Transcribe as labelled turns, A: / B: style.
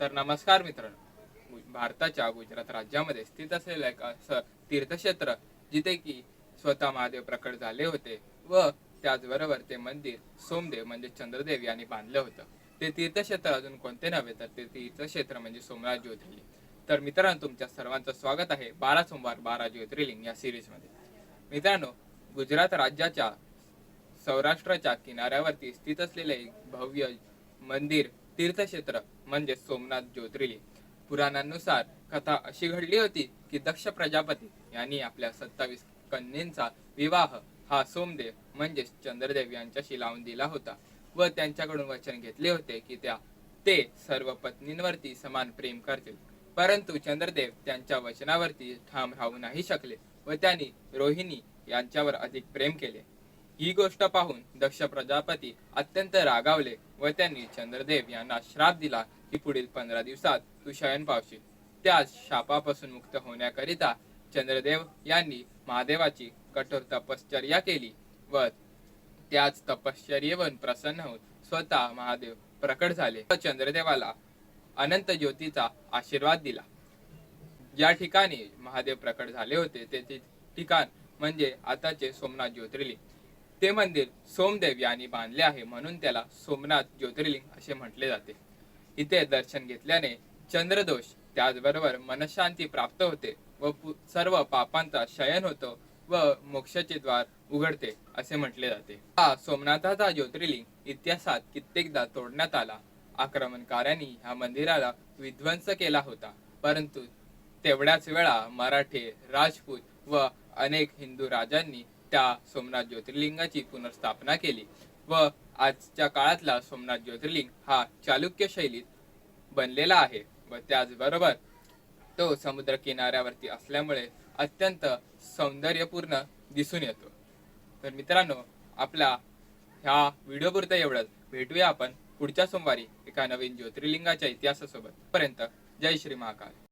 A: तर नमस्कार मित्रांनो, भारताच्या गुजरात राज्यामध्ये स्थित असलेलं एक असं तीर्थक्षेत्र जिथे की स्वतः महादेव प्रकट झाले होते व त्याचबरोबर ते मंदिर सोमदेव म्हणजे चंद्रदेव यांनी बांधलं होतं. ते तीर्थक्षेत्र अजून कोणते नव्हे तर ते तीर्थक्षेत्र म्हणजे सोमनाथ ज्योतिर्लिंग. तर मित्रांनो, तुमच्या सर्वांचं स्वागत आहे 12 सोमवार 12 ज्योतिर्लिंग या सिरीजमध्ये. मित्रांनो, गुजरात राज्याच्या सौराष्ट्राच्या किनाऱ्यावरती स्थित असलेले एक भव्य मंदिर तीर्थक्षेत्र म्हणजे सोमनाथ ज्योतिर्लिंग. पुराणांनुसार कथा अशी घडली होती की दक्ष प्रजापती यांनी आपल्या 27 कन्येचा विवाह हा सोमदेव म्हणजेच चंद्रदेव यांच्याशी लावून दिला होता व त्यांच्याकडून वचन घेतले होते की ते सर्व पत्नींवरती समान प्रेम करतील. परंतु चंद्रदेव त्यांच्या वचनावरती ठाम राहू नाही शकले व त्यांनी रोहिणी यांच्यावर अधिक प्रेम केले. ही गोष्ट पाहून दक्ष प्रजापती अत्यंत रागावले व त्यांनी चंद्रदेव यांना श्राप दिला की पुढील 15 दिवसात तू शयन पावशील. त्या शापापासून मुक्त होण्याकरिता चंद्रदेव यांनी महादेवाची कठोर तपश्चर्या केली व त्याच तपश्चर्येवरून प्रसन्न होऊन स्वतः महादेव प्रकट झाले व चंद्रदेवाला अनंत ज्योतीचा आशीर्वाद दिला. ज्या ठिकाणी महादेव प्रकट झाले होते ते ठिकाण म्हणजे आताचे सोमनाथ ज्योतिर्लिंग. ते मंदिर सोमदेव यांनी बांधले आहे म्हणून त्याला सोमनाथ ज्योतिर्लिंग असे म्हटले जाते. इथे दर्शन घेतल्याने चंद्रदोष त्याचबरोबर मनशांती प्राप्त होते व सर्व पापांचा शयन होतो व मोक्षाचे द्वार उघडते असे म्हटले जाते. हा सोमनाथाचा ज्योतिर्लिंग इतिहासात कित्येकदा तोडण्यात आला. आक्रमणकाऱ्यांनी ह्या मंदिराला विध्वंस केला होता, परंतु तेवढ्याच वेळा मराठे, राजपूत व अनेक हिंदू राजांनी त्या सोमनाथ ज्योतिर्लिंगाची पुनर्स्थापना केली व आजच्या काळातला सोमनाथ ज्योतिर्लिंग हा चालुक्य शैलीत बनलेला आहे व त्याचबरोबर तो समुद्र किनाऱ्यावरती असल्यामुळे अत्यंत सौंदर्यपूर्ण दिसून येतो. तर मित्रांनो, आपल्या ह्या व्हिडिओपुरतं एवढंच. भेटूया आपण पुढच्या सोमवारी एका नवीन ज्योतिर्लिंगाच्या इतिहासासोबत. पर्यंत जय श्री महाकाल.